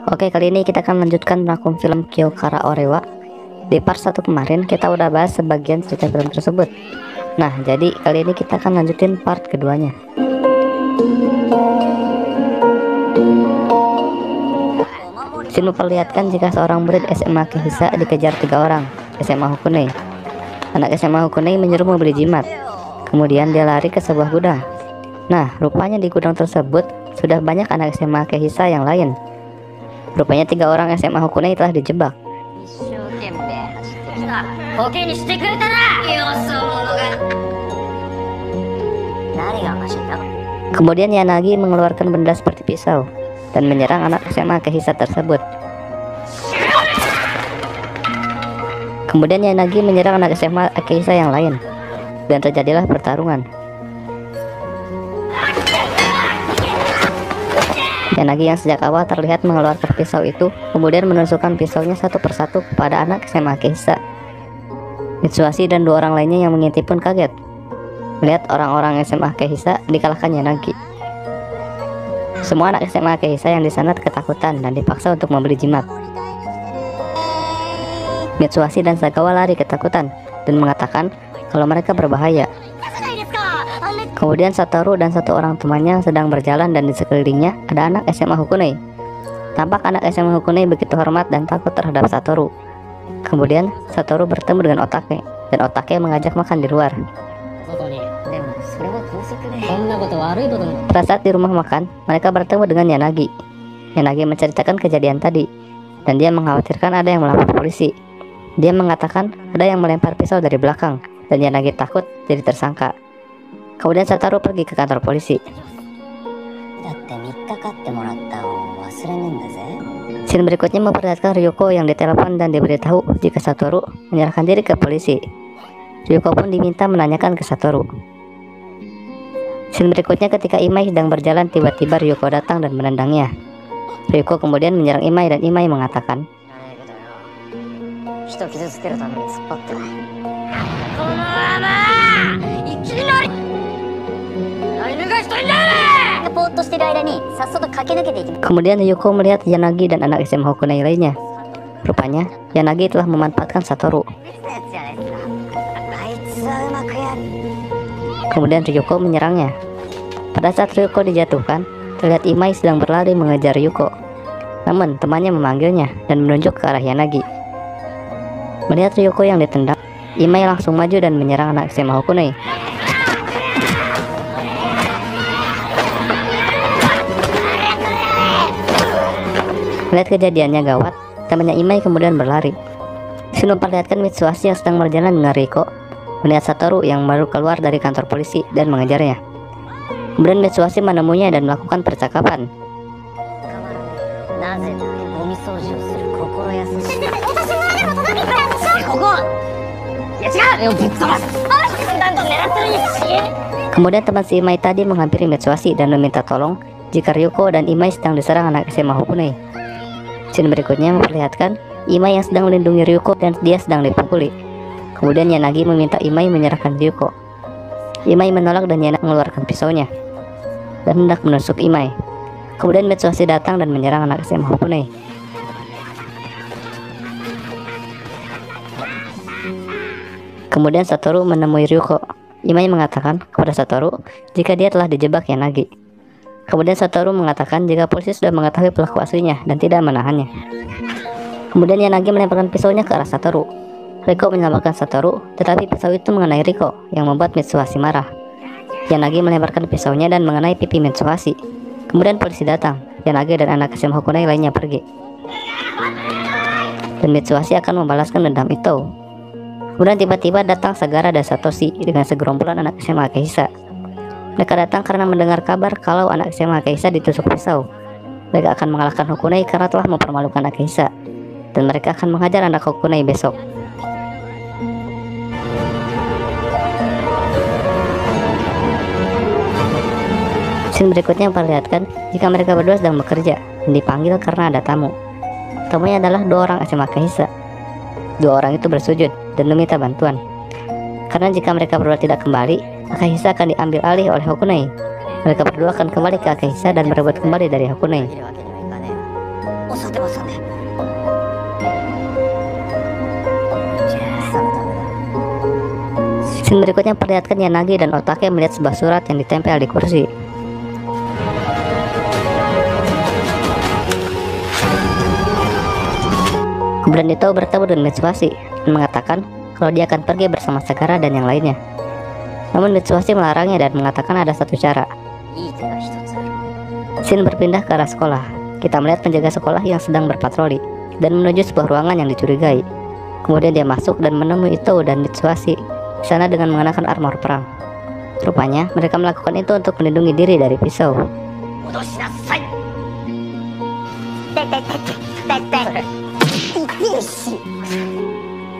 Oke, kali ini kita akan melanjutkan rangkum film Kyokara Orewa. Di part 1 kemarin kita udah bahas sebagian cerita film tersebut. Nah, jadi kali ini kita akan lanjutin part keduanya. Scene memperlihatkan jika seorang murid SMA Kehisa dikejar 3 orang SMA Hukune. Anak SMA Hukune menyuruh membeli jimat. Kemudian dia lari ke sebuah gudang. Nah, rupanya di gudang tersebut sudah banyak anak SMA Kehisa yang lain. Rupanya 3 orang SMA Hukune telah dijebak. Kemudian Yanagi mengeluarkan benda seperti pisau dan menyerang anak SMA Kehisa tersebut. Kemudian Yanagi menyerang anak SMA Kehisa yang lain dan terjadilah pertarungan. Yanagi yang sejak awal terlihat mengeluarkan pisau itu kemudian menusukkan pisaunya satu persatu kepada anak SMA Kehisa. Mitsuhashi dan 2 orang lainnya yang mengintip pun kaget melihat orang-orang SMA Kehisa dikalahkan Yanagi. Semua anak SMA Kehisa yang di sana ketakutan dan dipaksa untuk membeli jimat. Mitsuhashi dan Sagawa lari ketakutan dan mengatakan kalau mereka berbahaya. Kemudian Satoru dan 1 orang temannya sedang berjalan dan di sekelilingnya ada anak SMA Hukune. Tampak anak SMA Hukune begitu hormat dan takut terhadap Satoru. Kemudian Satoru bertemu dengan Otake dan Otake mengajak makan di luar. Pada saat di rumah makan, mereka bertemu dengan Yanagi. Yanagi menceritakan kejadian tadi dan dia mengkhawatirkan ada yang melapor polisi. Dia mengatakan ada yang melempar pisau dari belakang dan Yanagi takut jadi tersangka. Kemudian Satoru pergi ke kantor polisi. Scene berikutnya memperlihatkan Ryuko yang ditelepon dan diberitahu jika Satoru menyerahkan diri ke polisi. Ryuko pun diminta menanyakan ke Satoru. Scene berikutnya ketika Imai sedang berjalan, tiba-tiba Ryuko datang dan menendangnya. Ryuko kemudian menyerang Imai dan Imai mengatakan, kemudian Ryuko melihat Yanagi dan anak SMA Hukune lainnya. Rupanya Yanagi telah memanfaatkan Satoru. Kemudian Ryuko menyerangnya. Pada saat Ryuko dijatuhkan, terlihat Imai sedang berlari mengejar Ryuko. Namun temannya memanggilnya dan menunjuk ke arah Yanagi. Melihat Ryuko yang ditendang, Imai langsung maju dan menyerang anak SMA Hukune. Melihat kejadiannya gawat, temannya Imai kemudian berlari. Scene memperlihatkan Mitsuhashi yang sedang berjalan dengan Riko melihat Satoru yang baru keluar dari kantor polisi dan mengejarnya. Kemudian Mitsuhashi menemuinya dan melakukan percakapan. Kemudian teman si Imai tadi menghampiri Mitsuhashi dan meminta tolong jika Ryuko dan Imai sedang diserang anak SMA Hukune. Scene berikutnya memperlihatkan Imai yang sedang melindungi Ryuko dan dia sedang dipukuli. Kemudian Yanagi meminta Imai menyerahkan Ryuko. Imai menolak dan Yanagi mengeluarkan pisaunya dan hendak menusuk Imai. Kemudian Mitsuhashi datang dan menyerang anak SMA Hukune. Kemudian Satoru menemui Ryuko. Imai mengatakan kepada Satoru jika dia telah dijebak Yanagi. Kemudian Satoru mengatakan jika polisi sudah mengetahui pelaku aslinya dan tidak menahannya. Kemudian Yanagi melemparkan pisaunya ke arah Satoru. Riko menyelamatkan Satoru, tetapi pisau itu mengenai Riko yang membuat Mitsuhashi marah. Yanagi melemparkan pisaunya dan mengenai pipi Mitsuhashi. Kemudian polisi datang. Yanagi dan anak SMA Hukune lainnya pergi. Dan Mitsuhashi akan membalaskan dendam itu. Kemudian tiba-tiba datang Sagara dan Satoshi dengan segerombolan anak SMA Kehisa. Mereka datang karena mendengar kabar kalau anak SMA Kehisa ditusuk pisau. Mereka akan mengalahkan Hukune karena telah mempermalukan anak Kehisa. Dan mereka akan menghajar anak Hukune besok. Scene berikutnya memperlihatkan jika mereka berdua sedang bekerja dan dipanggil karena ada tamu. Tamunya adalah 2 orang SMA Kehisa. 2 orang itu bersujud dan meminta bantuan. Karena jika mereka berdua tidak kembali, maka Hisa akan diambil alih oleh Hukune. Mereka berdua akan kembali ke Akihisa dan merebut kembali dari Hakune. Scene berikutnya perlihatkan Yanagi dan Otake melihat sebuah surat yang ditempel di kursi. Kemudian Ito bertemu dengan Mitsuhashi dan mengatakan kalau dia akan pergi bersama Sagara dan yang lainnya. Namun Mitsuhashi melarangnya dan mengatakan ada satu cara. Scene berpindah ke arah sekolah. Kita melihat penjaga sekolah yang sedang berpatroli dan menuju sebuah ruangan yang dicurigai. Kemudian dia masuk dan menemui Ito dan Mitsuhashi di sana dengan mengenakan armor perang. Rupanya mereka melakukan itu untuk melindungi diri dari pisau.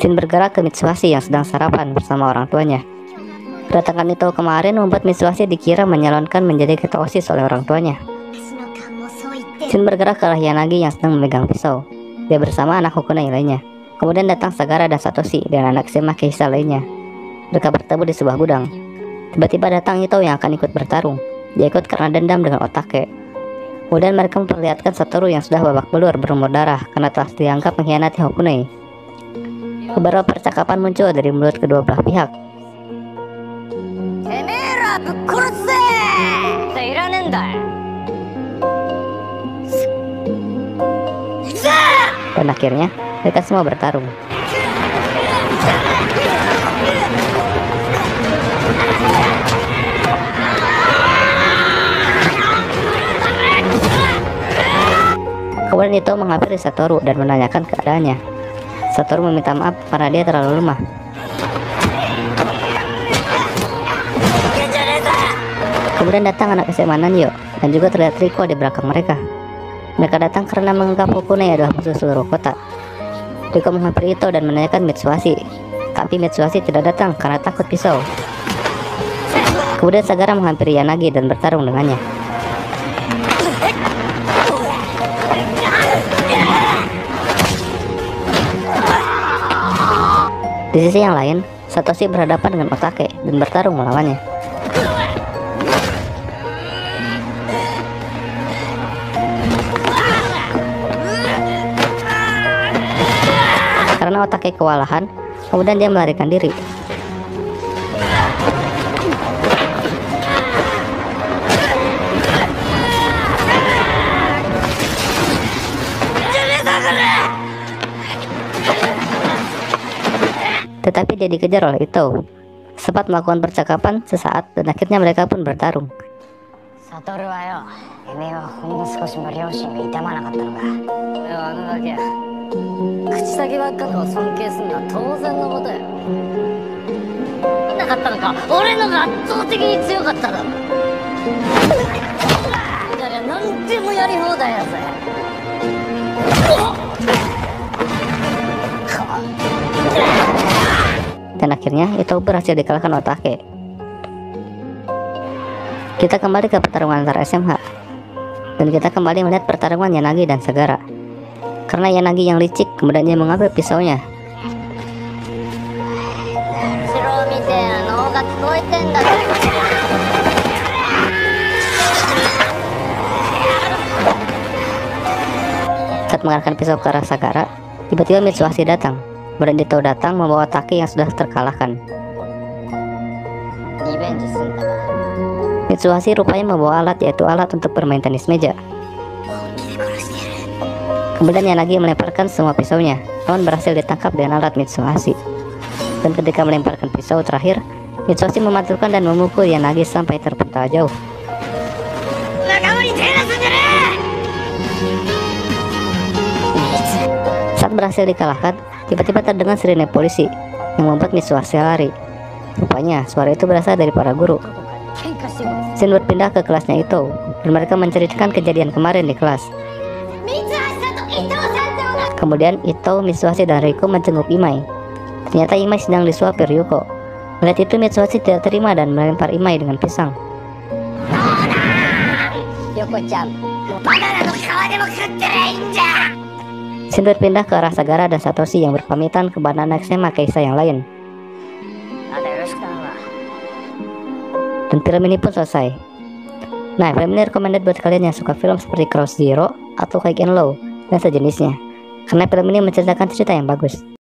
Shin bergerak ke Mitsuhashi yang sedang sarapan bersama orang tuanya. Kedatangan Ito kemarin membuat Mitsuhashi dikira menyalonkan menjadi ketua OSIS oleh orang tuanya. Shin bergerak ke arah Yanagi yang sedang memegang pisau. Dia bersama anak Hakune lainnya. Kemudian datang Sagara dan Satoshi dan anak SMA Akihisa lainnya. Mereka bertemu di sebuah gudang. Tiba-tiba datang Ito yang akan ikut bertarung. Dia ikut karena dendam dengan Otake. Kemudian mereka memperlihatkan Satoru yang sudah babak belur berumur darah karena telah dianggap mengkhianati Hakune. Beberapa percakapan muncul dari mulut kedua belah pihak. Dan akhirnya mereka semua bertarung. Kemudian Ito menghampiri Satoru dan menanyakan keadaannya. Satoru meminta maaf karena dia terlalu lemah. Kemudian datang anak SMA Nanyo dan juga terlihat Riko di belakang mereka. Mereka datang karena menganggap Hakune adalah musuh seluruh kota. Riko menghampiri Ito dan menanyakan Mitsuhashi, tapi Mitsuhashi tidak datang karena takut pisau. Kemudian Sagara menghampiri Yanagi dan bertarung dengannya. Di sisi yang lain, Satoshi berhadapan dengan Otake dan bertarung melawannya. Karena Otake kewalahan, kemudian dia melarikan diri. Tetapi dia dikejar oleh Ito. Sempat melakukan percakapan sesaat dan akhirnya mereka pun bertarung. Satoru wa yo, eme wa hon no sukoshi mo ryōshin ga itamanaakatta no ka. Oe wa ano dake. Kuchi saki bakkaka o sonkei suru no wa touzen no koto yo. Minakatta no ka? Ore no ga attouteki ni tsuyo katta daろ。だからなんでもやり放題だぜ。Dan akhirnya Ito berhasil dikalahkan Otake. Kita kembali ke pertarungan antar SMH. Dan kita kembali melihat pertarungan Yanagi dan Sagara. Karena Yanagi yang licik, kemudian dia mengambil pisaunya. Saat mengarahkan pisau ke arah Sagara, tiba-tiba Mitsuhashi datang. Kemudian Ito datang membawa Otake yang sudah terkalahkan. Mitsuhashi rupanya membawa alat, yaitu alat untuk bermain tenis meja. Kemudian Yanagi melemparkan semua pisaunya, namun berhasil ditangkap dengan alat Mitsuhashi. Dan ketika melemparkan pisau terakhir, Mitsuhashi memantulkan dan memukul Yanagi sampai terpental jauh. Saat berhasil dikalahkan, tiba-tiba terdengar sirene polisi yang membuat Mitsuhashi lari. Rupanya suara itu berasal dari para guru. Shin berpindah ke kelasnya Ito dan mereka menceritakan kejadian kemarin di kelas. Kemudian Ito, Mitsuhashi dan Riko menjenguk Imai. Ternyata Imai sedang disuapi Ryuko. Melihat itu Mitsuhashi tidak terima dan melempar Imai dengan pisang. Shin berpindah ke arah Sagara dan Satoshi yang berpamitan kepada anak SMA Akihisa yang lain. Dan film ini pun selesai. Nah, film ini recommended buat kalian yang suka film seperti Cross Zero atau High and Low dan sejenisnya, karena film ini menceritakan cerita yang bagus.